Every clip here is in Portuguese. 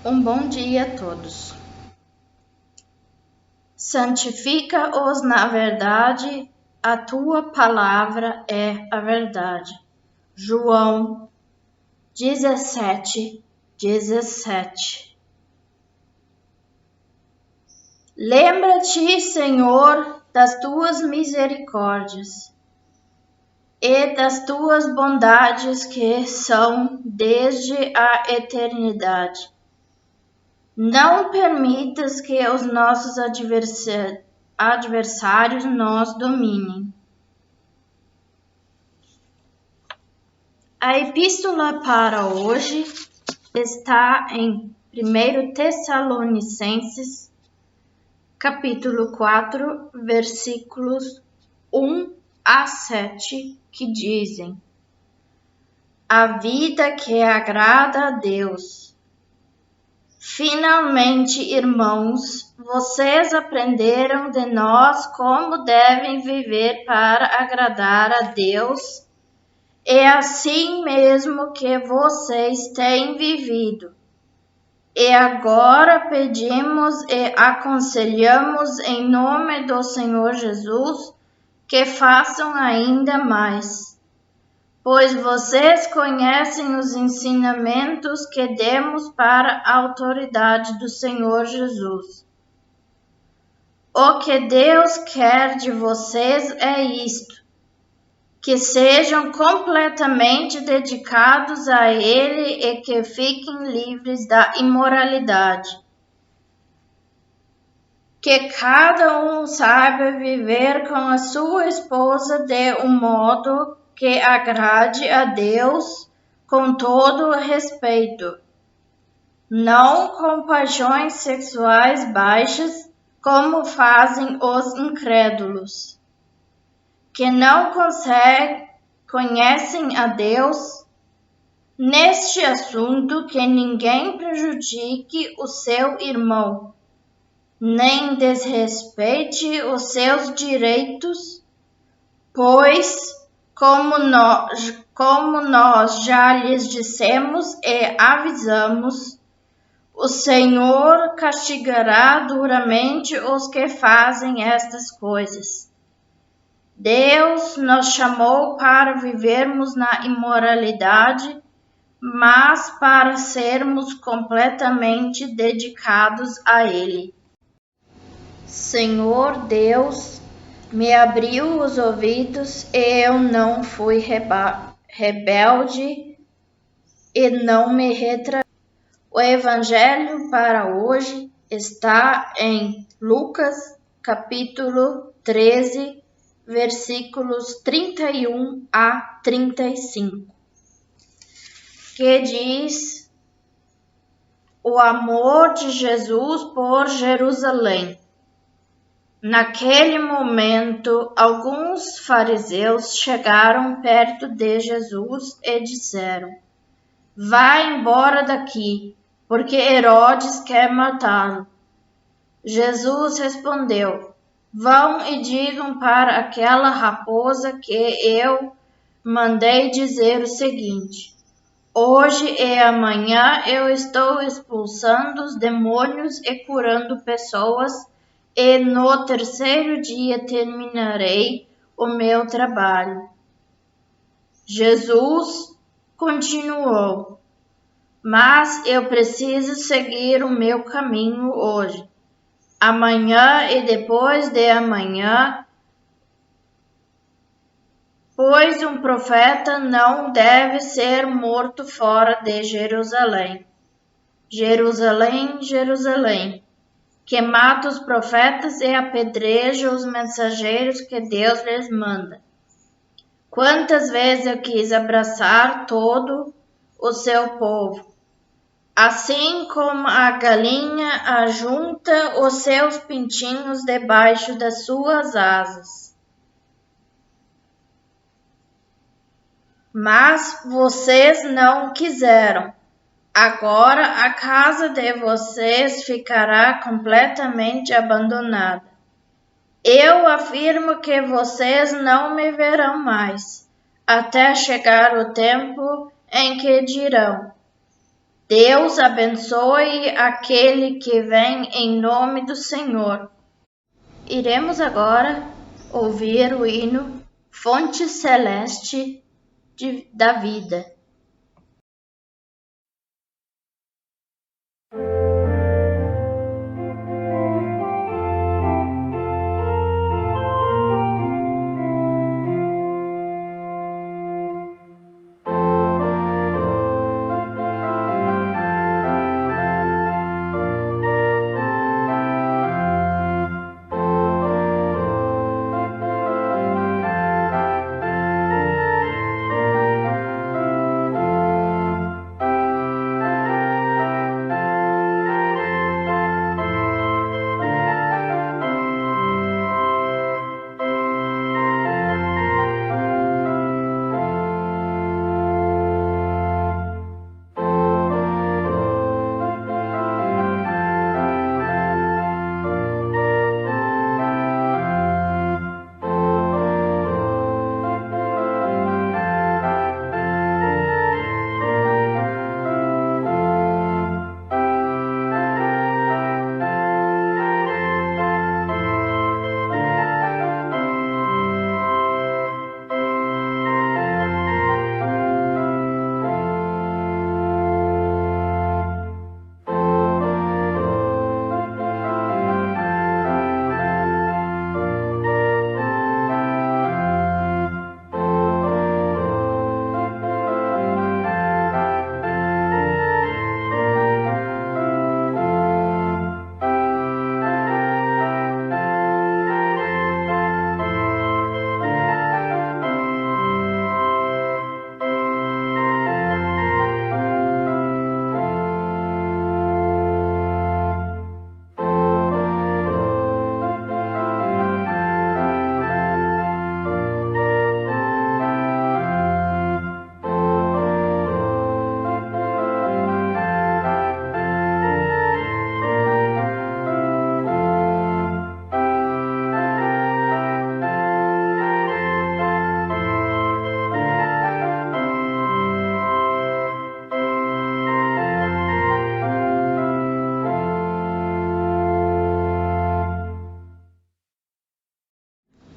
Um bom dia a todos. Santifica-os na verdade, a tua palavra é a verdade. João 17:17. Lembra-te, Senhor, das tuas misericórdias e das tuas bondades que são desde a eternidade. Não permitas que os nossos adversários nos dominem. A epístola para hoje está em 1 Tessalonicenses, capítulo 4, versículos 1 a 7, que dizem: A vida que agrada a Deus. Finalmente, irmãos, vocês aprenderam de nós como devem viver para agradar a Deus. É assim mesmo que vocês têm vivido. E agora pedimos e aconselhamos em nome do Senhor Jesus que façam ainda mais. Pois vocês conhecem os ensinamentos que demos para a autoridade do Senhor Jesus. O que Deus quer de vocês é isto: que sejam completamente dedicados a Ele e que fiquem livres da imoralidade. Que cada um saiba viver com a sua esposa de um modo que agrade a Deus com todo o respeito, não com paixões sexuais baixas, como fazem os incrédulos, que não conhecem a Deus. Neste assunto, que ninguém prejudique o seu irmão, nem desrespeite os seus direitos, pois como nós já lhes dissemos e avisamos, o Senhor castigará duramente os que fazem estas coisas. Deus nos chamou para vivermos na imoralidade, mas para sermos completamente dedicados a Ele. Senhor Deus, me abriu os ouvidos e eu não fui rebelde e não me retraí. O evangelho para hoje está em Lucas, capítulo 13, versículos 31 a 35, que diz: O amor de Jesus por Jerusalém. Naquele momento, alguns fariseus chegaram perto de Jesus e disseram: Vá embora daqui, porque Herodes quer matá-lo. Jesus respondeu: Vão e digam para aquela raposa que eu mandei dizer o seguinte: Hoje e amanhã eu estou expulsando os demônios e curando pessoas, e no terceiro dia terminarei o meu trabalho. Jesus continuou: Mas eu preciso seguir o meu caminho hoje, amanhã e depois de amanhã, pois um profeta não deve ser morto fora de Jerusalém. Jerusalém, Jerusalém, que mata os profetas e apedreja os mensageiros que Deus lhes manda. Quantas vezes eu quis abraçar todo o seu povo, assim como a galinha ajunta os seus pintinhos debaixo das suas asas. Mas vocês não quiseram. Agora a casa de vocês ficará completamente abandonada. Eu afirmo que vocês não me verão mais, até chegar o tempo em que dirão: Deus abençoe aquele que vem em nome do Senhor. Iremos agora ouvir o hino Fonte Celeste da Vida.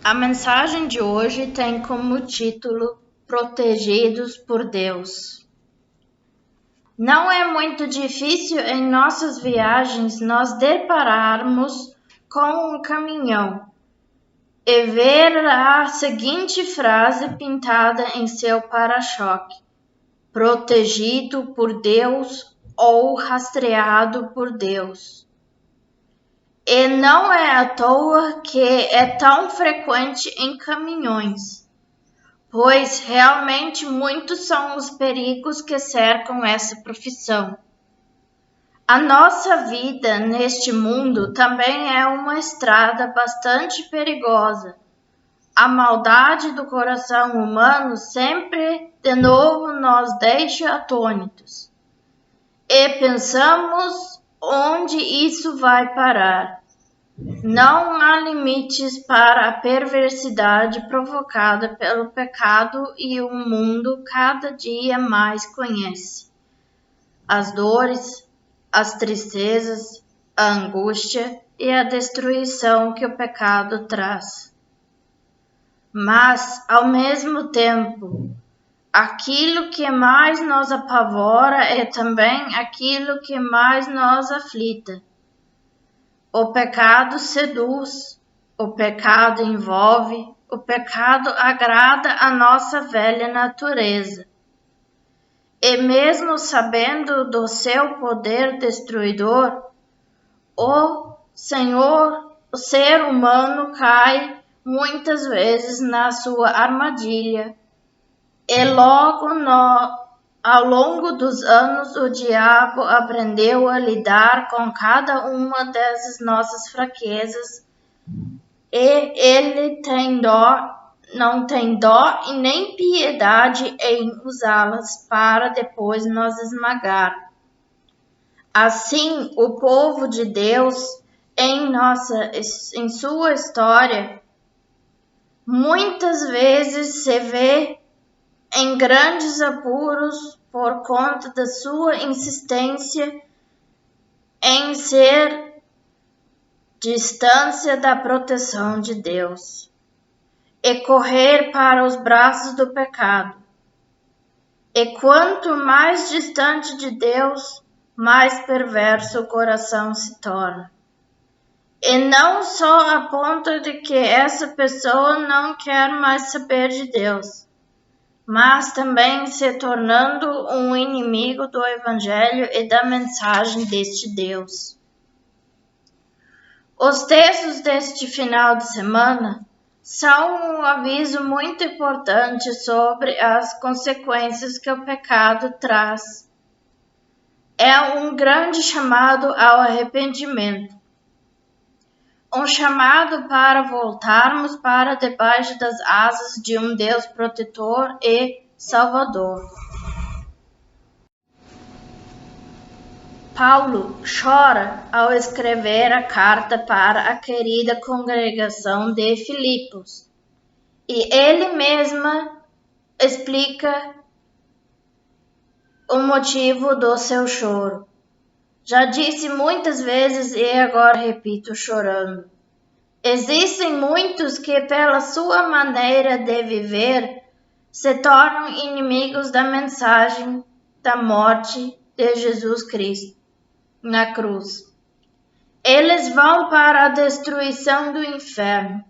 A mensagem de hoje tem como título Protegidos por Deus. Não é muito difícil em nossas viagens nós depararmos com um caminhão e ver a seguinte frase pintada em seu para-choque: protegido por Deus ou rastreado por Deus. E não é à toa que é tão frequente em caminhões, pois realmente muitos são os perigos que cercam essa profissão. A nossa vida neste mundo também é uma estrada bastante perigosa. A maldade do coração humano sempre de novo nos deixa atônitos. E pensamos onde isso vai parar. Não há limites para a perversidade provocada pelo pecado e o mundo cada dia mais conhece. As dores, as tristezas, a angústia e a destruição que o pecado traz. Mas, ao mesmo tempo, aquilo que mais nos apavora é também aquilo que mais nos aflita. O pecado seduz, o pecado envolve, o pecado agrada a nossa velha natureza. E mesmo sabendo do seu poder destruidor, o ser humano cai muitas vezes na sua armadilha. E logo ao longo dos anos, o diabo aprendeu a lidar com cada uma dessas nossas fraquezas e ele não tem dó e nem piedade em usá-las para depois nos esmagar. Assim, o povo de Deus, em sua história, muitas vezes se vê em grandes apuros por conta da sua insistência em ser distância da proteção de Deus e correr para os braços do pecado. E quanto mais distante de Deus, mais perverso o coração se torna. E não só a ponto de que essa pessoa não quer mais saber de Deus, mas também se tornando um inimigo do Evangelho e da mensagem deste Deus. Os textos deste final de semana são um aviso muito importante sobre as consequências que o pecado traz. É um grande chamado ao arrependimento. Um chamado para voltarmos para debaixo das asas de um Deus protetor e salvador. Paulo chora ao escrever a carta para a querida congregação de Filipos, e ele mesmo explica o motivo do seu choro. Já disse muitas vezes e agora repito chorando. Existem muitos que, pela sua maneira de viver, se tornam inimigos da mensagem da morte de Jesus Cristo na cruz. Eles vão para a destruição do inferno,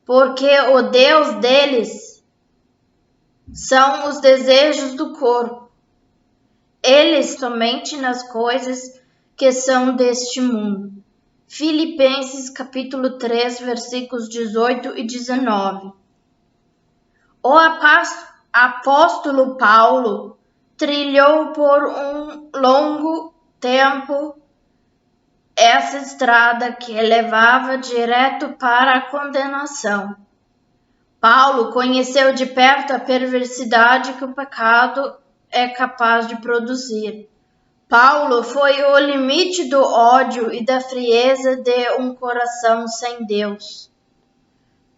porque o Deus deles são os desejos do corpo. Eles somente nas coisas que são deste mundo. Filipenses capítulo 3, versículos 18 e 19. O apóstolo Paulo trilhou por um longo tempo essa estrada que levava direto para a condenação. Paulo conheceu de perto a perversidade que o pecado é capaz de produzir. Paulo foi o limite do ódio e da frieza de um coração sem Deus.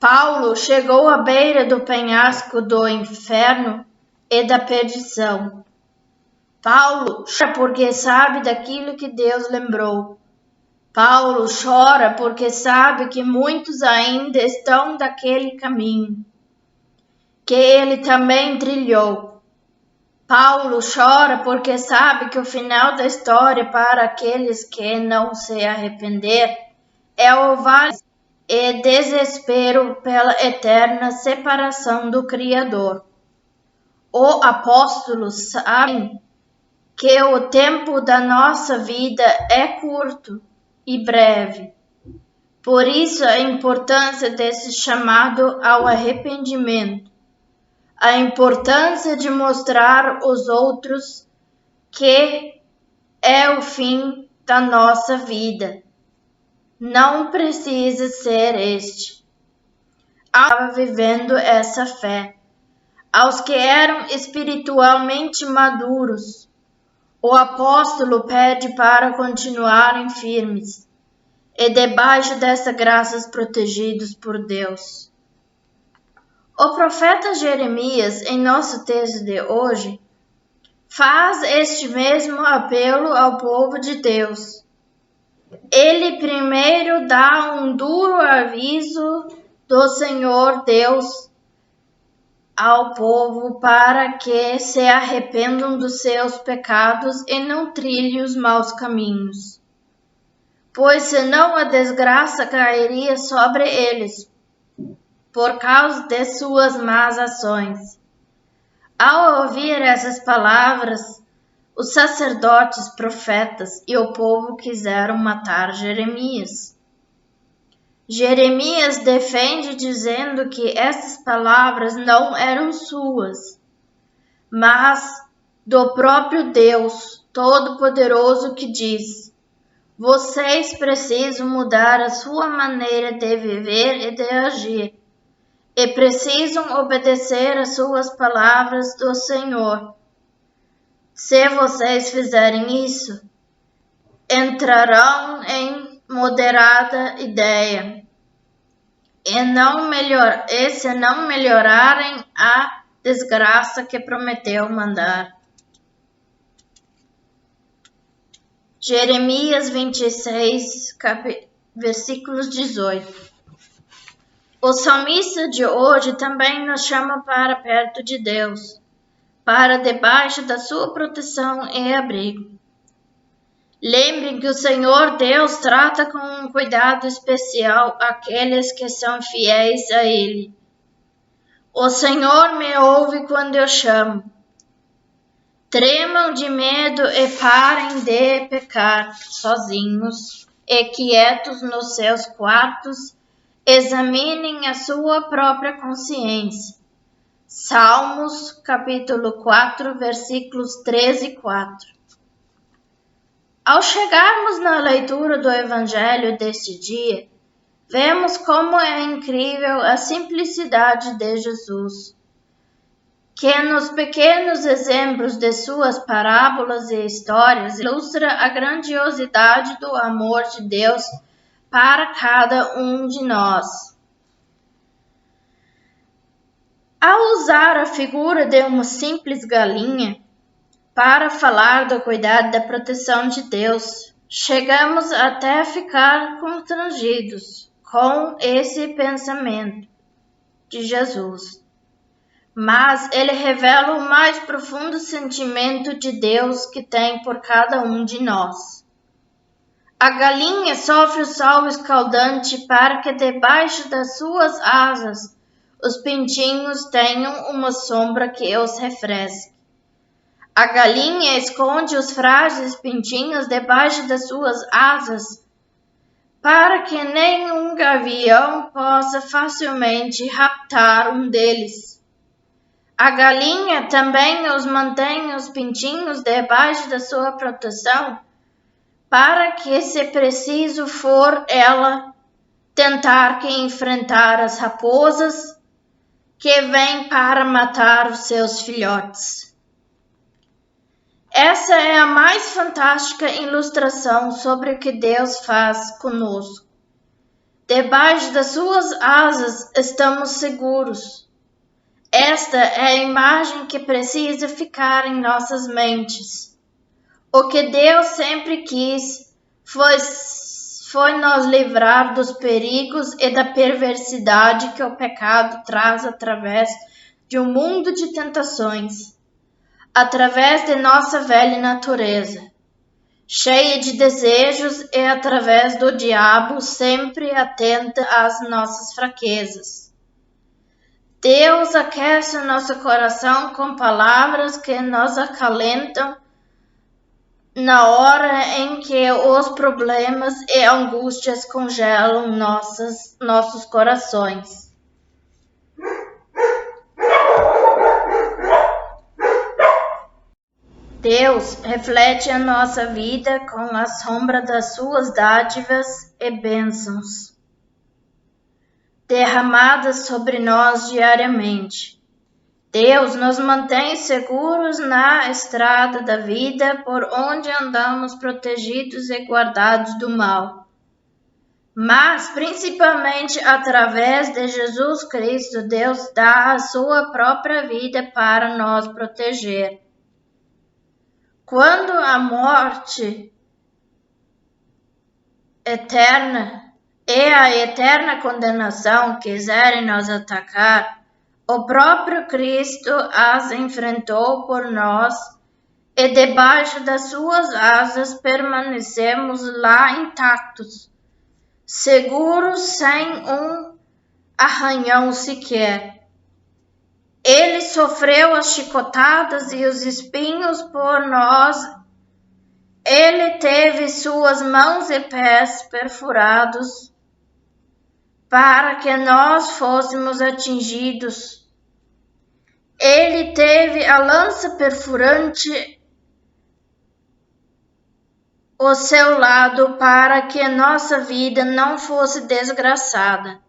Paulo chegou à beira do penhasco do inferno e da perdição. Paulo chora porque sabe daquilo que Deus lembrou. Paulo chora porque sabe que muitos ainda estão daquele caminho que ele também trilhou. Paulo chora porque sabe que o final da história para aqueles que não se arrepender é o vale e desespero pela eterna separação do Criador. O apóstolo sabe que o tempo da nossa vida é curto e breve. Por isso a importância desse chamado ao arrependimento, a importância de mostrar aos outros que é o fim da nossa vida. Não precisa ser este. Estava vivendo essa fé. Aos que eram espiritualmente maduros, o apóstolo pede para continuarem firmes e debaixo dessas graças protegidos por Deus. O profeta Jeremias, em nosso texto de hoje, faz este mesmo apelo ao povo de Deus. Ele primeiro dá um duro aviso do Senhor Deus ao povo para que se arrependam dos seus pecados e não trilhem os maus caminhos, pois senão a desgraça cairia sobre eles por causa de suas más ações. Ao ouvir essas palavras, os sacerdotes, profetas e o povo quiseram matar Jeremias. Jeremias defende dizendo que essas palavras não eram suas, mas do próprio Deus Todo-Poderoso que diz: vocês precisam mudar a sua maneira de viver e de agir, e precisam obedecer às suas palavras do Senhor. Se vocês fizerem isso, entrarão em moderada ideia. E se não melhorarem a desgraça que prometeu mandar. Jeremias 26, versículos 18. O salmista de hoje também nos chama para perto de Deus, para debaixo da sua proteção e abrigo. Lembrem que o Senhor Deus trata com um cuidado especial aqueles que são fiéis a Ele. O Senhor me ouve quando eu chamo. Tremam de medo e parem de pecar sozinhos e quietos nos seus quartos, examinem a sua própria consciência. Salmos, capítulo 4, versículos 13 e 4. Ao chegarmos na leitura do Evangelho deste dia, vemos como é incrível a simplicidade de Jesus, que nos pequenos exemplos de suas parábolas e histórias ilustra a grandiosidade do amor de Deus para cada um de nós. Ao usar a figura de uma simples galinha para falar do cuidado da proteção de Deus, chegamos até a ficar constrangidos com esse pensamento de Jesus. Mas ele revela o mais profundo sentimento de Deus que tem por cada um de nós. A galinha sofre o sol escaldante para que debaixo das suas asas os pintinhos tenham uma sombra que os refresque. A galinha esconde os frágeis pintinhos debaixo das suas asas para que nenhum gavião possa facilmente raptar um deles. A galinha também os mantém os pintinhos debaixo da sua proteção para que, se preciso for, ela tentar que enfrentar as raposas que vêm para matar os seus filhotes. Essa é a mais fantástica ilustração sobre o que Deus faz conosco. Debaixo das suas asas estamos seguros. Esta é a imagem que precisa ficar em nossas mentes. O que Deus sempre quis foi nos livrar dos perigos e da perversidade que o pecado traz através de um mundo de tentações. Através de nossa velha natureza, cheia de desejos e através do diabo sempre atenta às nossas fraquezas. Deus aquece o nosso coração com palavras que nos acalentam na hora em que os problemas e angústias congelam nossos corações. Deus reflete a nossa vida com a sombra das suas dádivas e bênçãos, derramadas sobre nós diariamente. Deus nos mantém seguros na estrada da vida, por onde andamos protegidos e guardados do mal. Mas, principalmente através de Jesus Cristo, Deus dá a sua própria vida para nos proteger. Quando a morte eterna e a eterna condenação quiserem nos atacar, o próprio Cristo as enfrentou por nós e debaixo das suas asas permanecemos lá intactos, seguros sem um arranhão sequer. Ele sofreu as chicotadas e os espinhos por nós. Ele teve suas mãos e pés perfurados para que nós fôssemos atingidos. Ele teve a lança perfurante ao seu lado para que nossa vida não fosse desgraçada.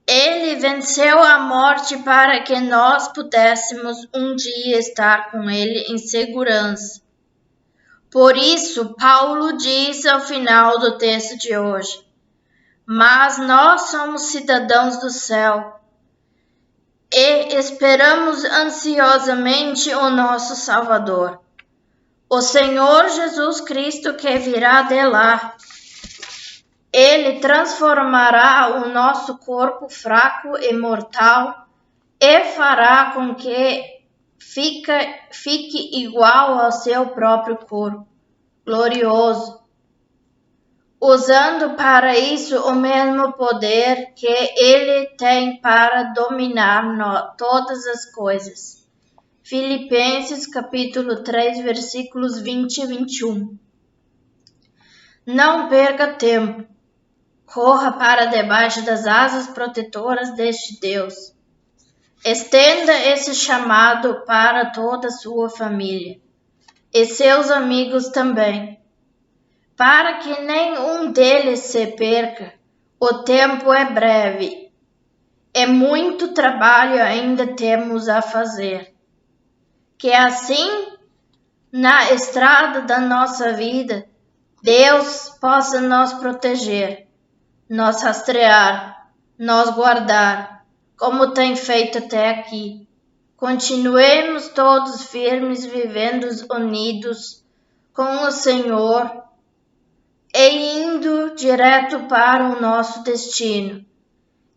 Ele venceu a morte para que nós pudéssemos um dia estar com ele em segurança. Por isso, Paulo diz ao final do texto de hoje: mas nós somos cidadãos do céu e esperamos ansiosamente o nosso Salvador, o Senhor Jesus Cristo, que virá de lá. Ele transformará o nosso corpo fraco e mortal e fará com que fique igual ao seu próprio corpo glorioso, usando para isso o mesmo poder que ele tem para dominar todas as coisas. Filipenses capítulo 3, versículos 20 e 21. Não perca tempo. Corra para debaixo das asas protetoras deste Deus. Estenda esse chamado para toda a sua família e seus amigos também, para que nenhum deles se perca. O tempo é breve e muito trabalho ainda temos a fazer. Que assim, na estrada da nossa vida, Deus possa nos proteger, nos rastrear, nos guardar, como tem feito até aqui. Continuemos todos firmes, vivendo unidos com o Senhor e indo direto para o nosso destino,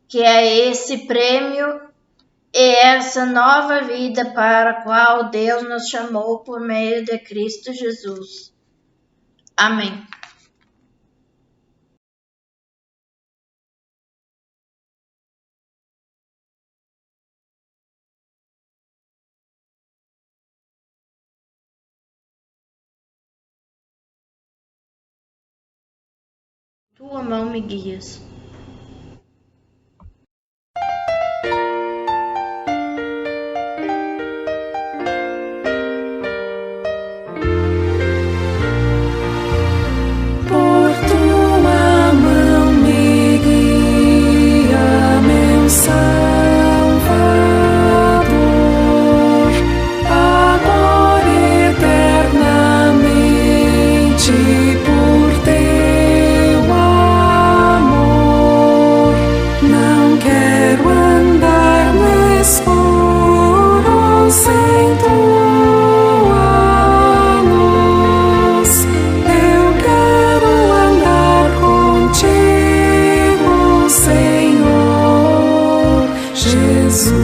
que é esse prêmio e essa nova vida para a qual Deus nos chamou por meio de Cristo Jesus. Amém. Tua mão me guias. Por tua mão me guia, meu Salvador, agora eternamente por teu amor. Não quero andar no escuro sem tua luz. Eu quero andar contigo, Senhor Jesus.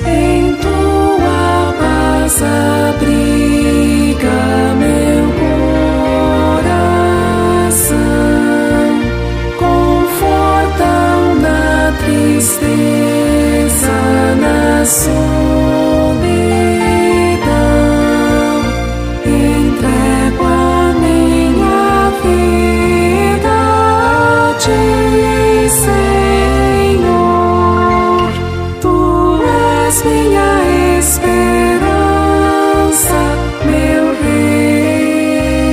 Em tua paz abriga meu coração, conforta-o na tristeza, na solidão. Entrego a minha vida a ti, Senhor. Tu és minha esperança, meu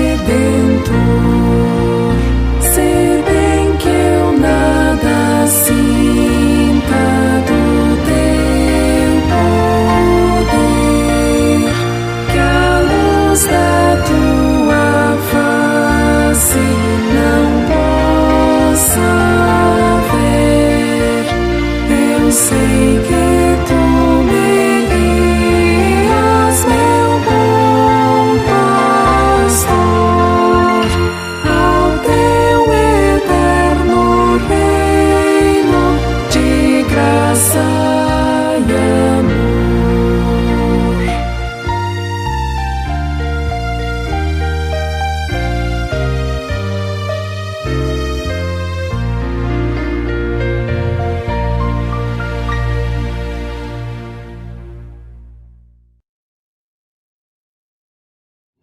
Redentor. Se bem que eu nada sinta do teu poder, que a luz da tua face não possa ver. Eu sei que tu me guias, meu bom pastor, ao teu eterno reino de graça e amor.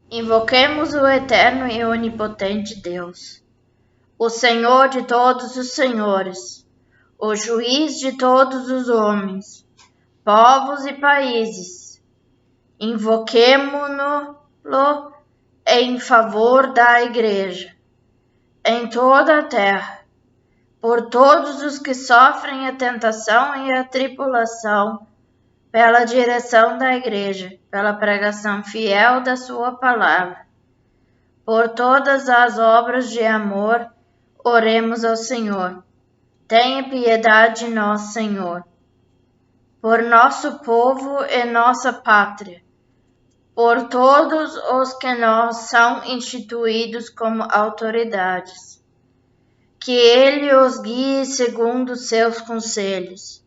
Invoquemos o eterno e onipotente Deus, o Senhor de todos os senhores, o juiz de todos os homens, povos e países. Invoquemo-lo em favor da Igreja, em toda a terra, por todos os que sofrem a tentação e a tribulação, pela direção da Igreja, pela pregação fiel da sua palavra. Por todas as obras de amor, oremos ao Senhor. Tenha piedade de nós, Senhor. por nosso povo e nossa pátria, por todos os que nos são instituídos como autoridades, que Ele os guie segundo seus conselhos,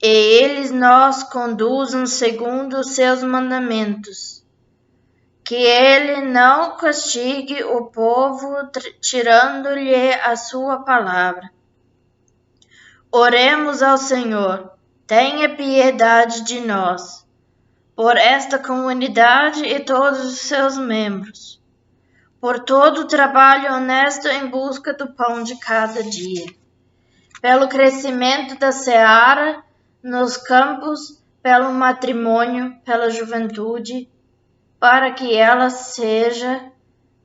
e eles nos conduzam segundo seus mandamentos, que Ele não castigue o povo tirando-lhe a sua palavra. Oremos ao Senhor, tenha piedade de nós, por esta comunidade e todos os seus membros, por todo o trabalho honesto em busca do pão de cada dia, pelo crescimento da seara nos campos, pelo matrimônio, pela juventude, para que ela seja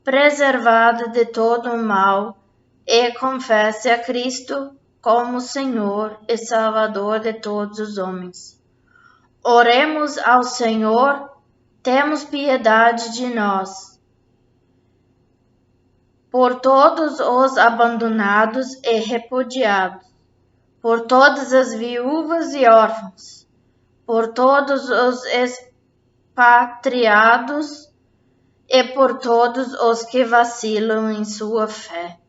preservada de todo o mal e confesse a Cristo como Senhor e Salvador de todos os homens. Oremos ao Senhor, temos piedade de nós. Por todos os abandonados e repudiados, por todas as viúvas e órfãos, por todos os expatriados e por todos os que vacilam em sua fé,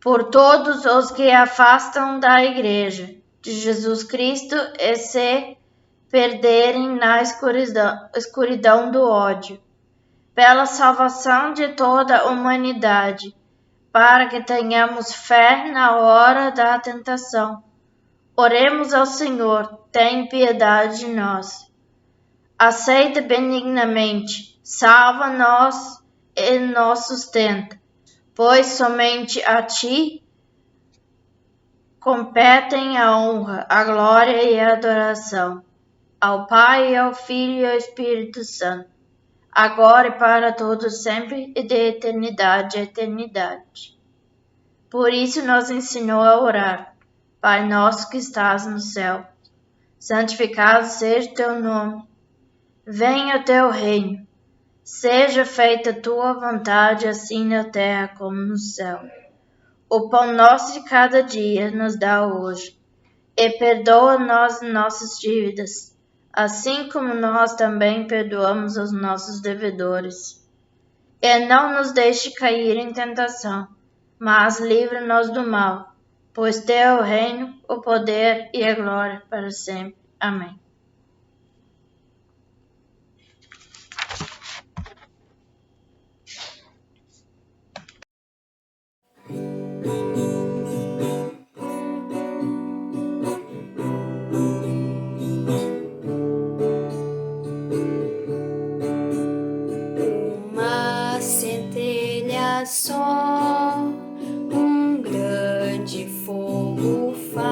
por todos os que afastam da Igreja de Jesus Cristo e se perderem na escuridão do ódio, pela salvação de toda a humanidade, para que tenhamos fé na hora da tentação. Oremos ao Senhor, tem piedade de nós. Aceita benignamente, salva-nos e nos sustenta, pois somente a Ti competem a honra, a glória e a adoração, ao Pai, ao Filho e ao Espírito Santo, agora e para todos sempre e de eternidade a eternidade. Por isso nos ensinou a orar: Pai nosso que estás no céu, santificado seja o teu nome. Venha o teu reino. Seja feita a tua vontade, assim na terra como no céu. O pão nosso de cada dia nos dá hoje, e perdoa-nos nossas dívidas, assim como nós também perdoamos aos nossos devedores. E não nos deixe cair em tentação, mas livra-nos do mal, pois teu é o reino, o poder e a glória para sempre. Amém. Uma centelha só, um grande fogo faz,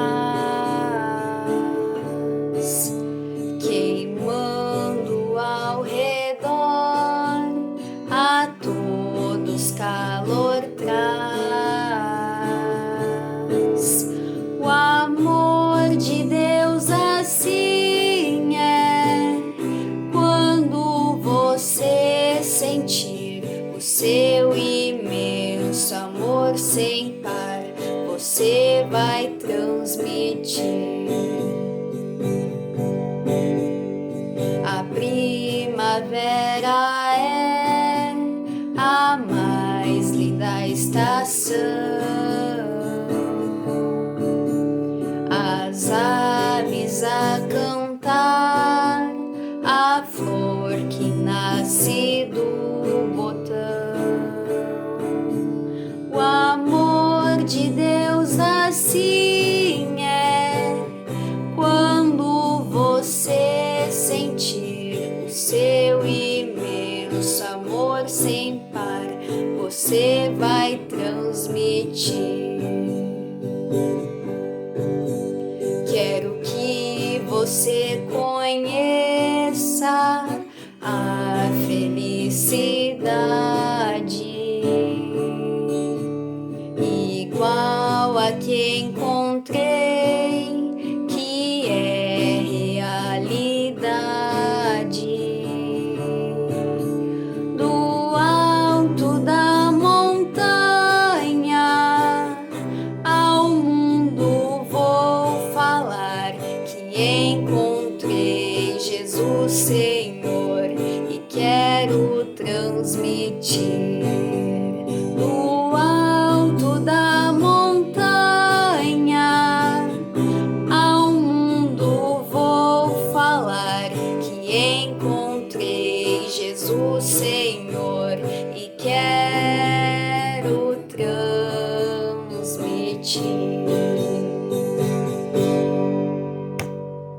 queimando ao redor, a todos calor traz. O amor de Deus assim é, quando você sentir o seu imenso amor sem par, você vai transmitir. A primavera é a mais linda estação. As aves a cantar, a flor que nasce do botão. O amor de Deus assim é, quando você sentir o seu imenso amor sem par, você vai transmitir. Quero que você conheça a felicidade igual a que encontrei, que é realidade. Do alto da montanha encontrei Jesus Senhor e quero transmitir.